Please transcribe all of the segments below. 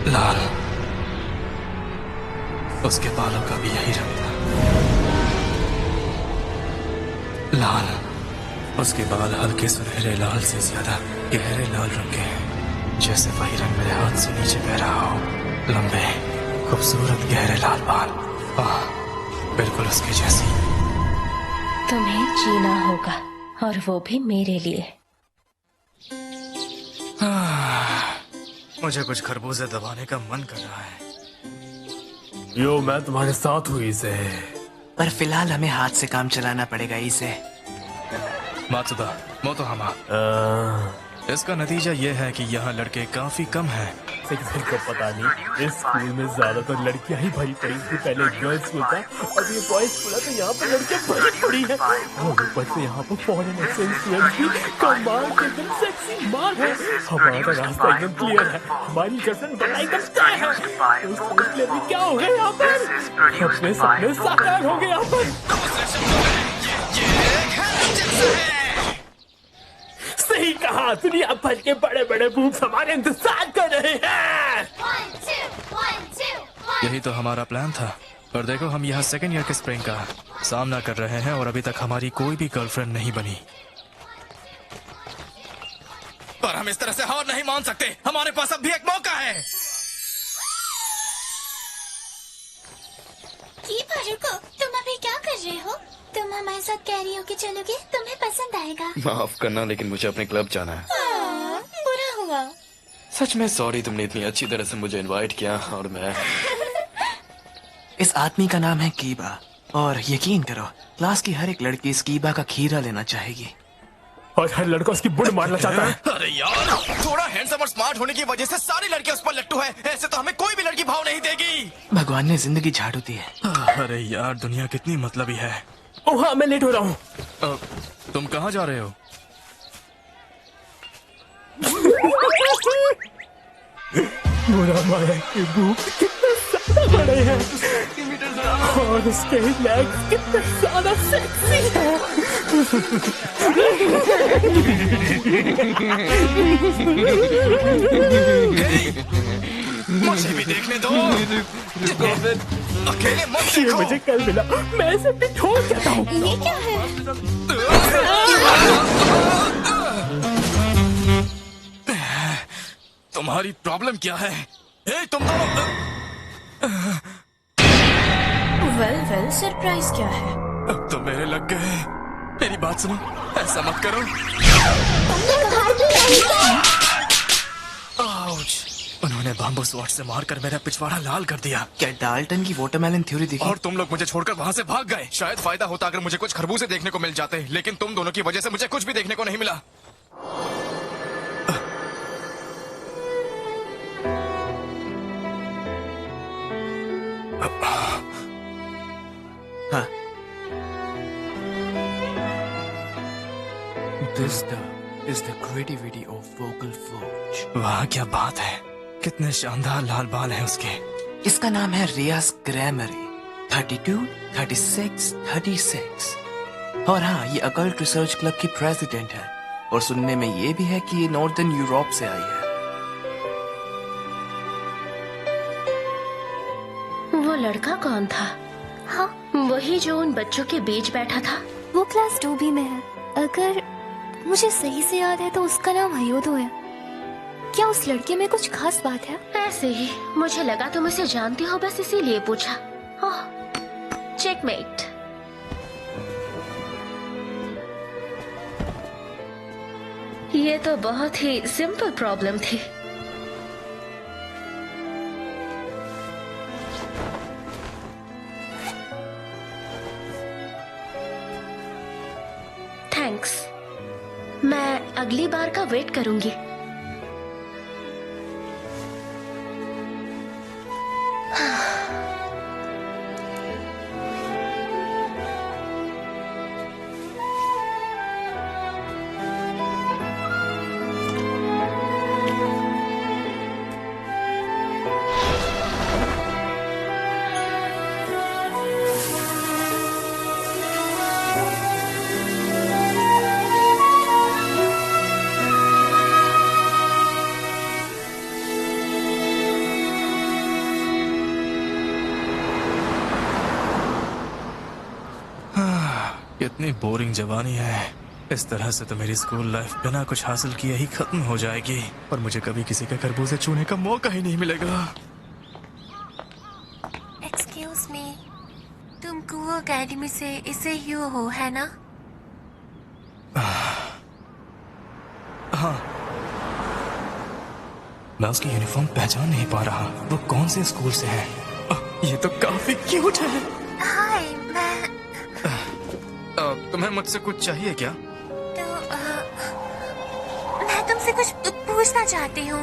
लाल, उसके बालों का भी यही रंग था। लाल, उसके बाल हल्के सुनहरे लाल से ज्यादा गहरे लाल रंग के हैं, जैसे वही रंग मेरे हाथ से नीचे बह रहा हो। लंबे खूबसूरत गहरे लाल बाल, बिल्कुल उसके जैसी। तुम्हें जीना होगा, और वो भी मेरे लिए। मुझे कुछ खरबूजे दबाने का मन कर रहा है। यो, मैं तुम्हारे साथ हूँ इसे। पर फिलहाल हमें हाथ से काम चलाना पड़ेगा इसे। मात्सुदा, मोतोहामा, इसका नतीजा ये है कि यहाँ लड़के काफी कम हैं। किसी को पता नहीं, इस स्कूल में ज्यादातर लड़कियां ही भरी पड़ी थी। पहले गर्ल्स स्कूल था, अब ये बॉयज स्कूल है, तो यहाँ पर लड़कियां भरी पड़ी है। और ऊपर से यहाँ पर फॉरेन एक्सचेंज स्टूडेंट भी कमाल के एकदम सेक्सी माल है। हमारा रास्ता एकदम क्लियर है, हमारी गर्लफ्रेंड बनना एकदम तय है। तो सोच ले भी क्या हो गया यहाँ पर, अपने सपने साकार हो गए यहाँ पर। सही कहा, दुनिया भर के बड़े बड़े बूब्स हमारे इंतजार कर रहे हैं। यही तो हमारा प्लान था, पर देखो हम यहाँ सेकेंड ईयर के स्प्रिंग का सामना कर रहे हैं और अभी तक हमारी कोई भी गर्लफ्रेंड नहीं बनी। पर हम इस तरह से हार नहीं मान सकते, हमारे पास अब भी एक मौका है। रुको, तुम अभी क्या कर रहे हो? तुम हमारे साथ कैरियोके चलोगे? तुम्हें पसंद आएगा। माफ करना, लेकिन मुझे अपने क्लब जाना है। बुरा हुआ। सच में सॉरी, तुमने इतनी अच्छी तरह से मुझे इनवाइट किया और मैं इस आदमी का नाम है कीबा, और यकीन करो क्लास की हर एक लड़की इस कीबा का खीरा लेना चाहेगी। और हर लड़का उसकी बुड़ मारना चाहता है। अरे यार, थोड़ा हैंडसम और स्मार्ट होने की वजह से सारी लड़कियां उस पर लट्टू है। ऐसे तो हमें कोई भी लड़की भाव नहीं देगी। भगवान ने जिंदगी झाड़ू दी है। अरे यार, दुनिया कितनी मतलबी है। ओह हाँ, मैं लेट हो रहा हूँ। तुम कहाँ जा रहे हो? बुरा माया के बूब कितने ज्यादा बड़े हैं, और उसके लेग्स कितने ज्यादा सेक्सी हैं। मुझे भी देखने दो। अकेले मत ये देखो। मुझे कल मिला, मैं इसे पिठोर कहता हूँ। ये क्या है? तुम्हारी प्रॉब्लम क्या है? हे, तुम दोनों। वेल, सरप्राइज क्या है? अब तो मेरे लग गए। मेरी बात सुनो, ऐसा मत करो। आउच! उन्होंने बाम्बू स्वॉर्ड से मारकर मेरा पिछवाड़ा लाल कर दिया। क्या डाल्टन की वाटरमेलन थ्योरी देखी? और तुम लोग मुझे छोड़कर वहाँ से भाग गए। शायद फायदा होता अगर मुझे कुछ खरबूजे देखने को मिल जाते, लेकिन तुम दोनों की वजह से मुझे कुछ भी देखने को नहीं मिला। हाँ। This is the creativity of vocal forge. वाह, क्या बात है, कितने शानदार लाल बाल हैं उसके। इसका नाम है रियाज ग्रामरी। 32, 36, 36। और हाँ, ये अकल्ट रिसर्च क्लब की प्रेसिडेंट है, और सुनने में ये भी है कि ये नॉर्दर्न यूरोप से आई है। वो लड़का कौन था? हाँ, वही जो उन बच्चों के बीच बैठा था। वो क्लास 2B में है। अगर मुझे सही से याद है तो उसका नाम हयोदो है। क्या उस लड़के में कुछ खास बात है? ऐसे ही मुझे लगा तुम उसे जानती हो, बस इसीलिए पूछा। ओह, चेकमेट। ये तो बहुत ही सिंपल प्रॉब्लम थी। थैंक्स, मैं अगली बार का वेट करूंगी। इतनी बोरिंग जवानी है। इस तरह से तो मेरी स्कूल लाइफ बिना कुछ हासिल किए ही खत्म हो जाएगी और मुझे कभी किसी के खरबूजे छूने का मौका ही नहीं मिलेगा। एक्सक्यूज मी, तुम कुओ एकेडमी से इसे यू हो, है ना? हाँ, मैं उसकी यूनिफॉर्म पहचान नहीं पा रहा। वो कौन से स्कूल से है? ये तो काफी क्यूट है। हाय, तुम्हें मुझसे कुछ चाहिए क्या? मैं तुमसे कुछ पूछना चाहती हूँ।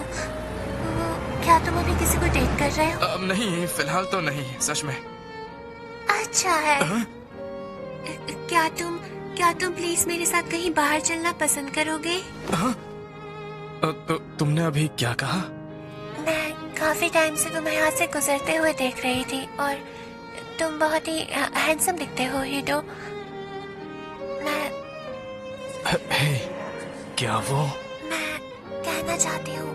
क्या तुम अभी किसी को डेट कर रहे हो? नहीं, फिलहाल तो नहीं, सच में। अच्छा है। क्या तुम प्लीज मेरे साथ कहीं बाहर चलना पसंद करोगे? तो तुमने अभी क्या कहा? मैं काफी टाइम से तुम्हें यहाँ से गुजरते हुए देख रही थी और तुम बहुत ही हैंडसम दिखते हो हीरो। मैं हे, क्या वो? मैं कहना चाहती हूँ,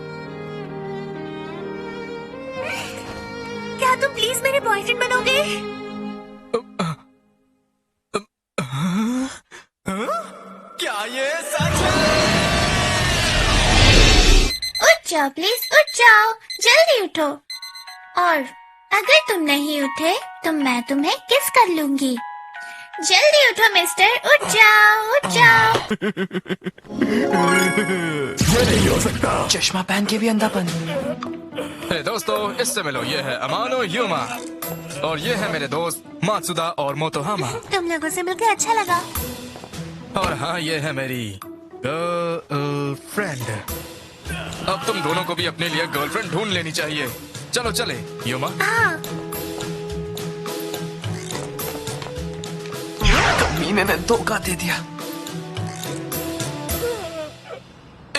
क्या तुम प्लीज मेरे बॉयफ्रेंड बनोगे? क्या ये सच है? उठ जाओ प्लीज, उठ जाओ, जल्दी उठो। और अगर तुम नहीं उठे तो मैं तुम्हें किस कर लूंगी। जल्दी उठो मिस्टर, उठ जाओ, उठ जाओ। ये नहीं हो सकता। चश्मा पहन के भी अंधापन। हे दोस्तों, इससे मिलो, ये है अमानो युमा और ये है मेरे दोस्त मात्सुदा और मोतोहामा। तुम लोगों से मिलकर अच्छा लगा। और हाँ, ये है मेरी गर्लफ्रेंड। अब तुम दोनों को भी अपने लिए गर्लफ्रेंड ढूंढ लेनी चाहिए। चलो चले युमा। हाँ, कमीने ने धोखा दे दिया।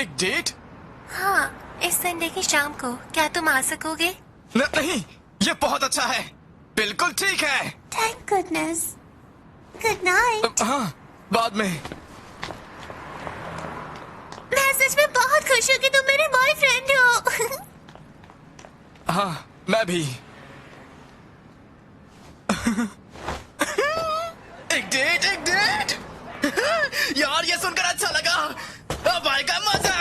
एक डेट? हाँ, इस संडे की शाम को क्या तुम आ सकोगे? नहीं, ये बहुत अच्छा है, बिल्कुल ठीक है। Thank goodness. Good night. हाँ, बाद में। मैं सच में बहुत खुश हूँ कि तुम मेरे बॉयफ्रेंड हो। हाँ, मैं भी। एक डेट, एक डेट। यार, ये सुनकर अच्छा लगा। अब आएगा मजा।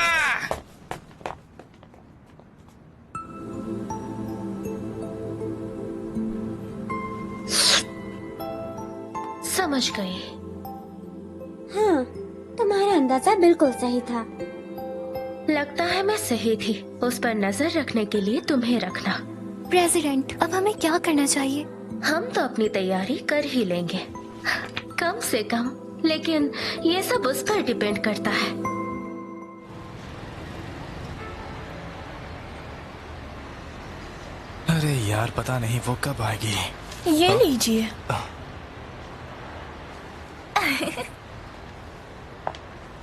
समझ गई। हाँ, तुम्हारा अंदाजा बिल्कुल सही था। लगता है मैं सही थी। उस पर नजर रखने के लिए तुम्हें रखना। प्रेसिडेंट, अब हमें क्या करना चाहिए? हम तो अपनी तैयारी कर ही लेंगे, कम से कम। लेकिन ये सब उस पर डिपेंड करता है। अरे यार, पता नहीं वो कब आएगी। ये लीजिए।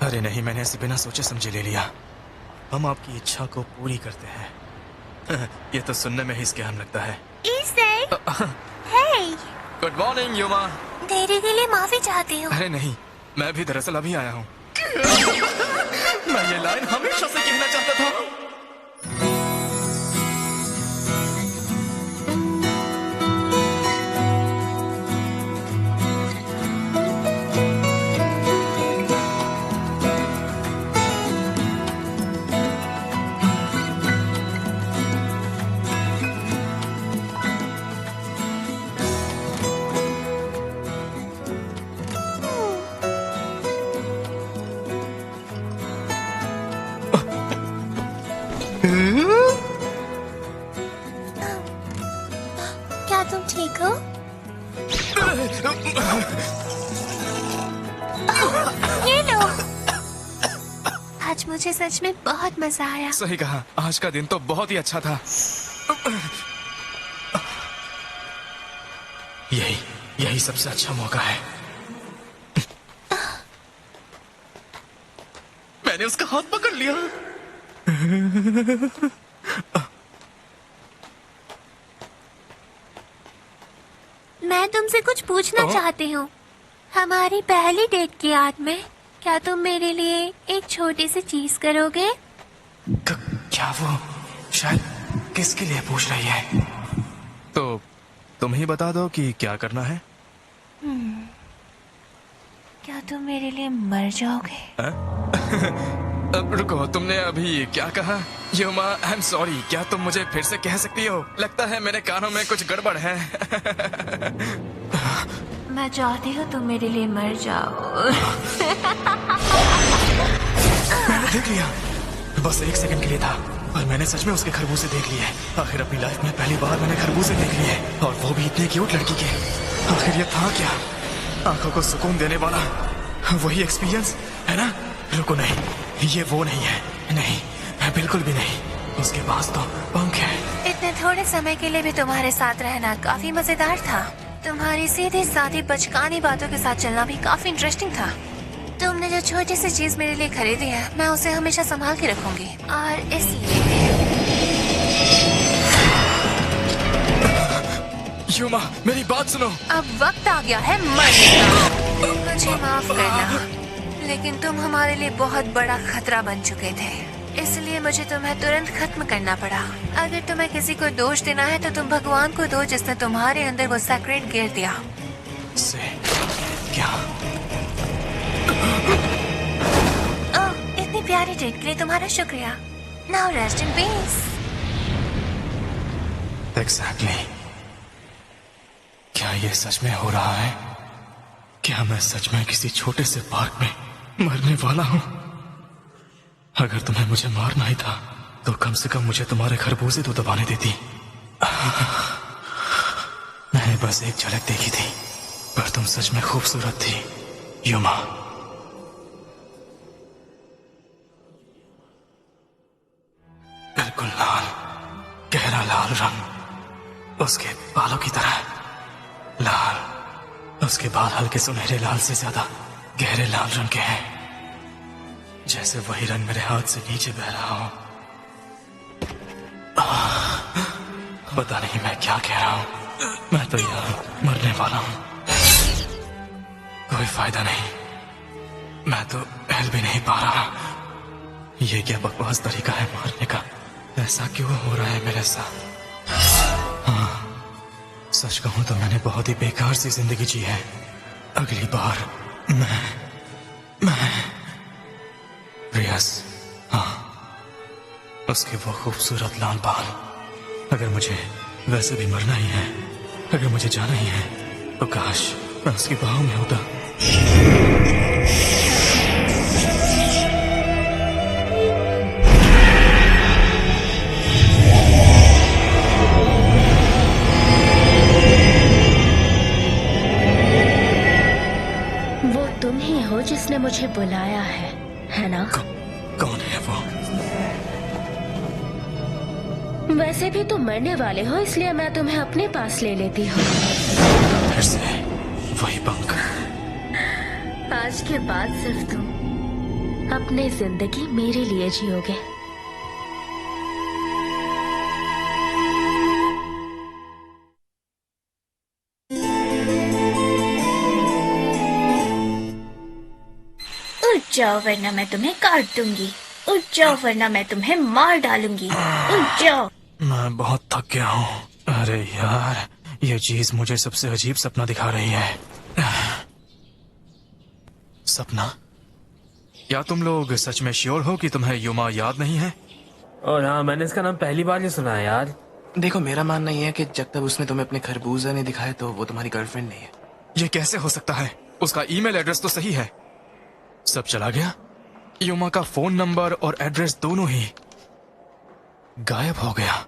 अरे नहीं, मैंने इसे बिना सोचे समझे ले लिया। हम आपकी इच्छा को पूरी करते हैं। ये तो सुनने में ही स्कैम लगता है। हे, गुड मॉर्निंग युमा। देरी के लिए माफी चाहती हूँ। अरे नहीं, मैं भी दरअसल अभी आया हूँ। मैं ये लाइन हमेशा से कहना चाहता था। क्या तुम ठीक हो? ये लो। आज मुझे सच में बहुत मजा आया। सही कहा, आज का दिन तो बहुत ही अच्छा था। यही सबसे अच्छा मौका है। मैंने उसका हाथ पकड़ लिया। मैं तुमसे कुछ पूछना चाहती हूँ। हमारी पहली डेट की याद में क्या तुम मेरे लिए एक छोटी सी चीज करोगे? क्या वो शायद किसके लिए पूछ रही है? तो तुम ही बता दो कि क्या करना है। क्या तुम मेरे लिए मर जाओगे? अब रुको, तुमने अभी क्या कहा? युमा, आई एम सॉरी, क्या तुम मुझे फिर से कह सकती हो? लगता है मेरे कानों में कुछ गड़बड़ है। मैं चाहती हूँ तुम मेरे लिए मर जाओ। मैंने देख लिया, बस 1 सेकंड के लिए था, और मैंने सच में उसके खरबूजे देख लिए। आखिर अपनी लाइफ में पहली बार मैंने खरबूजे देख लिए, और वो भी इतने क्यूट लड़की के। आखिर ये था क्या? आंखों को सुकून देने वाला वही एक्सपीरियंस है ना? रुको, नहीं, ये वो नहीं है। नहीं, बिल्कुल भी नहीं। उसके पास तो पंख है। इतने थोड़े समय के लिए भी तुम्हारे साथ रहना काफी मजेदार था। तुम्हारी सीधी सादी बचकानी बातों के साथ चलना भी काफी इंटरेस्टिंग था। तुमने जो छोटी सी चीज मेरे लिए खरीदी है, मैं उसे हमेशा संभाल के रखूंगी, और इसलिए युमा, मेरी बात सुनो। अब वक्त आ गया है मरने का। मुझे माफ करना, लेकिन तुम हमारे लिए बहुत बड़ा खतरा बन चुके थे, इसलिए मुझे तुम्हें तुरंत खत्म करना पड़ा। अगर तुम्हें किसी को दोष देना है तो तुम भगवान को दो, जिसने तुम्हारे अंदर वो सेक्रेट गिर दिया। से क्या? ओह, इतनी प्यारी डेट के लिए तुम्हारा शुक्रिया। Now rest in peace. Exactly. क्या ये सच में हो रहा है? क्या मैं सच में किसी छोटे से पार्क में मरने वाला हूँ? अगर तुम्हें मुझे मारना ही था तो कम से कम मुझे तुम्हारे खरबूजे तो दबाने देती। मैंने बस एक झलक देखी थी, पर तुम सच में खूबसूरत थी, युमा। बिल्कुल लाल, गहरा लाल रंग, उसके बालों की तरह लाल। उसके बाल हल्के सुनहरे लाल से ज्यादा गहरे लाल रंग के हैं, जैसे वही रंग मेरे हाथ से नीचे बह रहा हो। पता नहीं मैं क्या कह रहा हूँ। मैं तो यहाँ मरने वाला हूँ। कोई फायदा नहीं, मैं तो हिल भी नहीं पा रहा। ये क्या बकवास तरीका है मारने का? ऐसा क्यों हो रहा है मेरे साथ? हाँ, सच कहूं तो मैंने बहुत ही बेकार सी जिंदगी जी है। अगली बार मैं रियाज, हाँ, उसके वो खूबसूरत लाल बाल। अगर मुझे वैसे भी मरना ही है, अगर मुझे जाना ही है, तो काश मैं उसकी बाहों में होता। वो तुम ही हो जिसने मुझे बुलाया है ना? कौन है वो? वैसे भी तुम मरने वाले हो, इसलिए मैं तुम्हें अपने पास ले लेती हूँ। फिर से वही पंख। आज के बाद सिर्फ तुम अपनी जिंदगी मेरे लिए जियोगे। उठ जाओ वरना मैं तुम्हें काट दूंगी। उठ जाओ वरना मैं तुम्हें मार डालूंगी। उठ जाओ। मैं बहुत थक गया हूँ। अरे यार, ये चीज मुझे सबसे अजीब सपना दिखा रही है। सपना? क्या तुम लोग सच में श्योर हो कि तुम्हें युमा याद नहीं है? और हाँ, मैंने इसका नाम पहली बार ही सुना है यार। देखो, मेरा मानना ये है कि जब तक उसने तुम्हें अपने खरबूजा नहीं दिखाए तो वो तुम्हारी गर्लफ्रेंड नहीं है। ये कैसे हो सकता है? उसका ईमेल एड्रेस तो सही है। सब चला गया। युमा का फोन नंबर और एड्रेस दोनों ही गायब हो गया।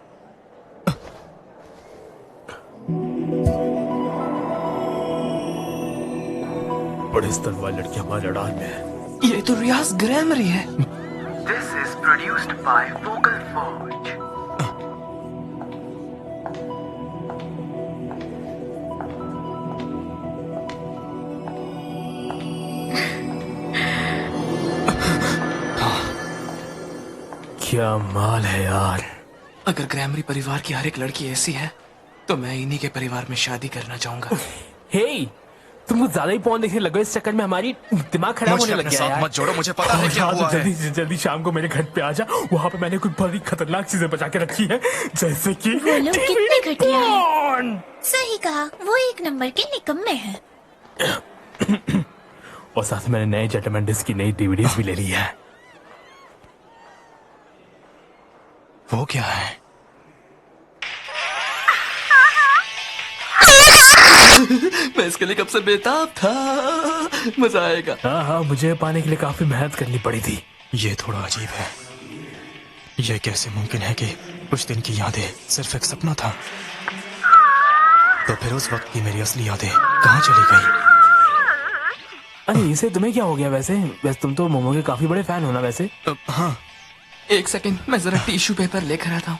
बड़े स्तर वाली लड़की हमारे लड़ान में है। ये तो रियाज ग्रामरी है। This is produced by Vocal Forge. क्या माल है यार। अगर ग्रामरी परिवार की हर एक लड़की ऐसी है तो मैं इन्हीं के परिवार में शादी करना चाहूंगा। हे, तुम कुछ ज्यादा ही पॉन देखने लगे। इस चक्कर में हमारी दिमाग खराब होने लग गया यार। मत जोड़ो, मुझे पता है क्या हुआ है। जल्दी से जल्दी शाम को मेरे घर पे आ जा। वहाँ पे मैंने कुछ बड़ी खतरनाक चीजें बचा के रखी है, जैसे कि वो लोग कितने घटिया हैं। पॉर्न। सही कहा, वो 1 नंबर के निकम्मे हैं। और साथ में मैंने नए जेटलमैन की नई डीवीडीज भी ले ली है। वो क्या है? मैं इसके लिए कब से बेताब था। मजा आएगा। हाँ, मुझे पाने के लिए काफी मेहनत करनी पड़ी थी। ये थोड़ा अजीब है। ये कैसे मुमकिन है कि कुछ दिन की यादें सिर्फ एक सपना था? तो फिर उस वक्त की मेरी असली यादें कहाँ चली गई? अरे इसे तुम्हें क्या हो गया? वैसे तुम तो मोमो के काफी बड़े फैन हो ना वैसे। हाँ, एक सेकंड, मैं जरा टिश्यू पेपर लेकर आता हूँ।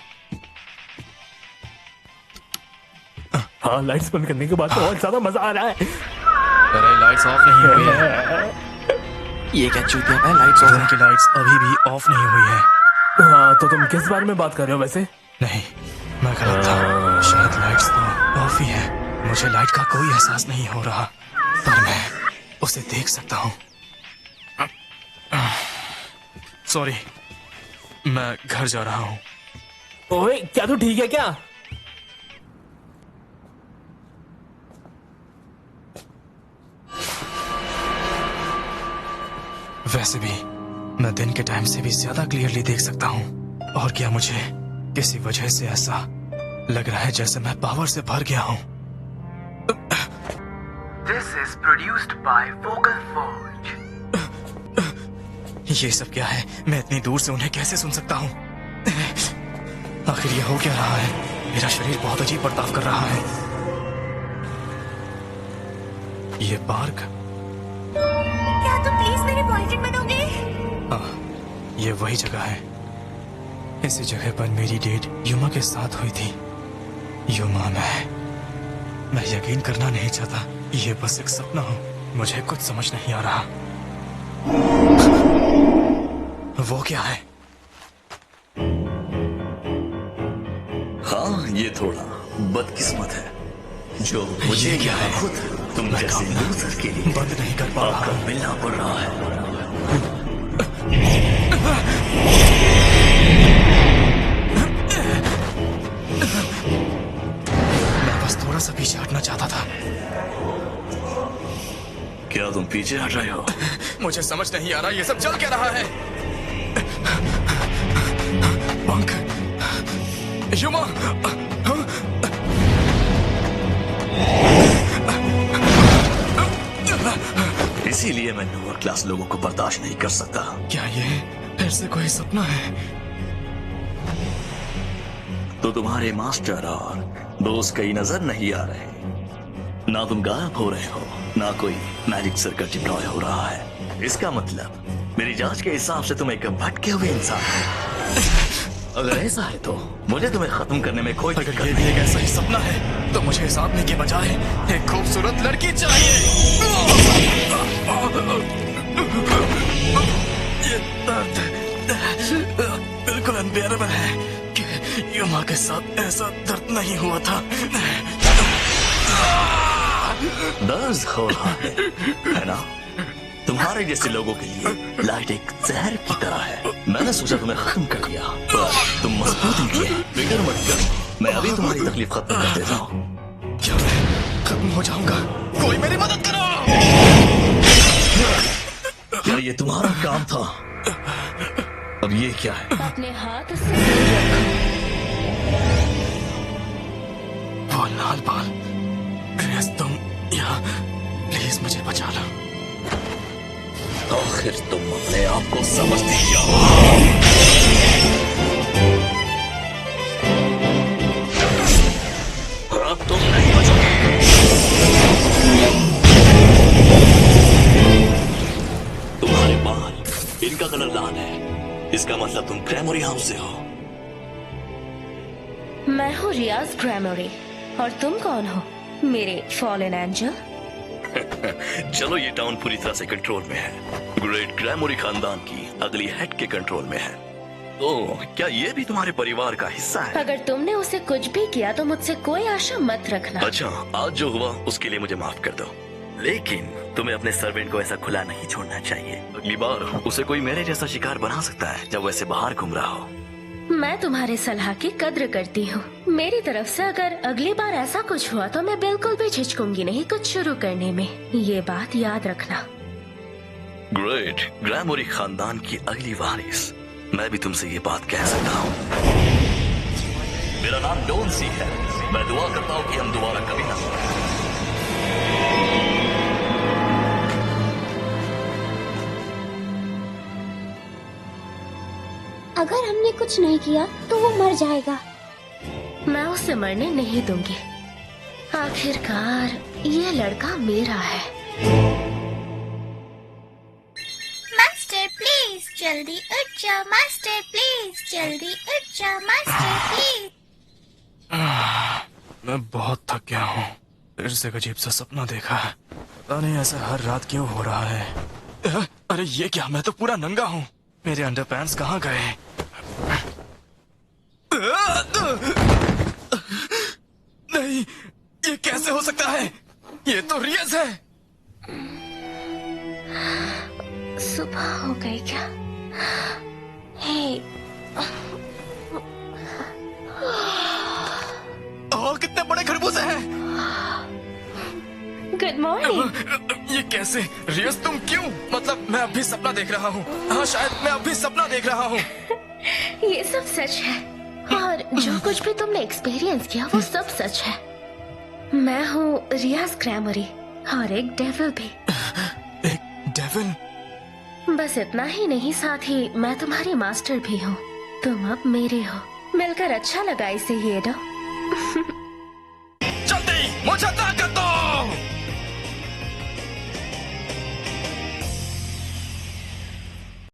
हाँ, लाइट्स बंद करने के बाद तो और ज्यादा मजा आ रहा है। अरे लाइट्स ऑफ नहीं हुई है। ये क्या चूतिया है? Lights off. की लाइट्स अभी भी ऑफ नहीं हुई है। हाँ, तो तुम किस बारे में बात कर रहे हो वैसे? नहीं, मैं गलत था। शायद लाइट्स तो ऑफ ही है। मुझे लाइट का कोई एहसास नहीं हो रहा, पर मैं उसे देख सकता हूँ। सॉरी, मैं घर जा रहा हूँ। ओए, क्या तू ठीक है क्या? वैसे भी मैं दिन के टाइम से भी ज्यादा क्लियरली देख सकता हूँ। और क्या मुझे किसी वजह से ऐसा लग रहा है जैसे मैं पावर से भर गया हूँ। This is produced by Vocal Forge. ये सब क्या है? मैं इतनी दूर से उन्हें कैसे सुन सकता हूँ? आखिर ये हो क्या रहा है? मेरा शरीर बहुत अजीब बर्ताव कर रहा है। ये पार्क, क्या तुम प्लीज मेरे बॉयफ्रेंड बनोगे? ये वही जगह है। इसी जगह पर मेरी डेट युमा के साथ हुई थी। युमा, मैं यकीन करना नहीं चाहता। ये बस एक सपना हो। मुझे कुछ समझ नहीं आ रहा। वो क्या है? हाँ, ये थोड़ा बदकिस्मत है जो मुझे क्या है? खुद तुम जैसे लूजर के लिए बंद नहीं कर पा रहा। आपको मिलना पड़ रहा है। मैं बस थोड़ा सा पीछे हटना चाहता था। क्या तुम पीछे हट रहे हो? मुझे समझ नहीं आ रहा ये सब चल क्या रहा है। पंख, युमा, इसीलिए मैं लोअर क्लास लोगों को बर्दाश्त नहीं कर सकता। क्या ये फिर से कोई सपना है? तो तुम्हारे मास्टर और दोस्त कहीं नजर नहीं आ रहे। ना तुम गायब हो रहे हो, ना कोई मैजिक सर्किट डिप्लॉय हो रहा है। इसका मतलब मेरी जांच के हिसाब से तुम एक भटके हुए इंसान हो। अगर ऐसा है तो मुझे तुम्हें खत्म करने में कोई अगर ये भी एक ऐसा ही सपना है तो मुझे इस आदमी के बजाय एक खूबसूरत लड़की चाहिए। ये दर्द बिल्कुल अनबेरेबल है कि युमा के साथ ऐसा दर्द नहीं हुआ था। दर्द हो रहा है ना? तुम्हारे जैसे लोगों के लिए लाइट एक जहर की तरह है। मैंने सोचा तुम्हें खत्म कर दिया, पर तुम मजबूत निकले। फिक्र मत करो, मैं अभी तुम्हारी तकलीफ खत्म कर देता हूँ। क्या मैं खत्म हो जाऊंगा? कोई मेरी मदद करो। क्या ये तुम्हारा काम था? अब ये क्या है? अपने हाथ से दूर रखो। वो लाल बाल, ग्रेस, तुम यहाँ प्लीज मुझे बचा लो। आखिर तुम अपने आप को समझते क्या हो? अब तुम नहीं बचोगे। तुम्हारे बाल, इनका कलर लाल है। इसका मतलब तुम ग्रैमरी हाउस से हो। मैं हूँ रियाज ग्रैमरी, और तुम कौन हो? मेरे फॉलन एंजल? चलो, ये टाउन पूरी तरह से कंट्रोल में है। ग्रेट ग्रैमरी खानदान की अगली हेड के कंट्रोल में है। तो क्या ये भी तुम्हारे परिवार का हिस्सा है? अगर तुमने उसे कुछ भी किया तो मुझसे कोई आशा मत रखना। अच्छा, आज जो हुआ उसके लिए मुझे माफ कर दो, लेकिन तुम्हें अपने सर्वेंट को ऐसा खुला नहीं छोड़ना चाहिए। अगली बार उसे कोई मेरे जैसा शिकार बना सकता है जब वैसे बाहर घूम रहा हो। मैं तुम्हारे सलाह की कद्र करती हूँ। मेरी तरफ से अगर अगली बार ऐसा कुछ हुआ तो मैं बिल्कुल भी झिझकूंगी नहीं कुछ शुरू करने में। ये बात याद रखना। ग्रेट, ग्रैमोरी खानदान की अगली वारिस। मैं भी तुमसे ये बात कह सकता हूँ। मेरा नाम डोन सी है। मैं दुआ करता हूँ कि हम दोबारा कभी ना मिलें। अगर हमने कुछ नहीं किया तो वो मर जाएगा। मैं उसे मरने नहीं दूंगी। आखिरकार ये लड़का मेरा है। मास्टर प्लीज जल्दी उठ जाओ। मास्टर प्लीज जल्दी उठ जाओ। Master please. मैं बहुत थक गया हूँ। फिर से एक अजीब सा सपना देखा है। पता नहीं ऐसा हर रात क्यों हो रहा है। अरे ये क्या, मैं तो पूरा नंगा हूँ। मेरे अंडरपैंट्स कहाँ गए? नहीं, ये कैसे हो सकता है? ये तो रियस है। सुबह हो गई क्या? हे, और कितने बड़े खरबूजे हैं। Good morning. ये कैसे? रियस तुम क्यों? मतलब मैं अभी सपना देख रहा हूँ। हाँ शायद मैं अभी सपना देख रहा हूँ। ये सब सच है और जो कुछ भी तुमने एक्सपीरियंस किया वो सब सच है। मैं हूँ रियाज ग्रैमरी और एक डेविल भी। एक डेविल? बस इतना ही नहीं, साथ ही मैं तुम्हारी मास्टर भी हूँ। तुम अब मेरे हो। मिलकर अच्छा लगा इसे, येडो।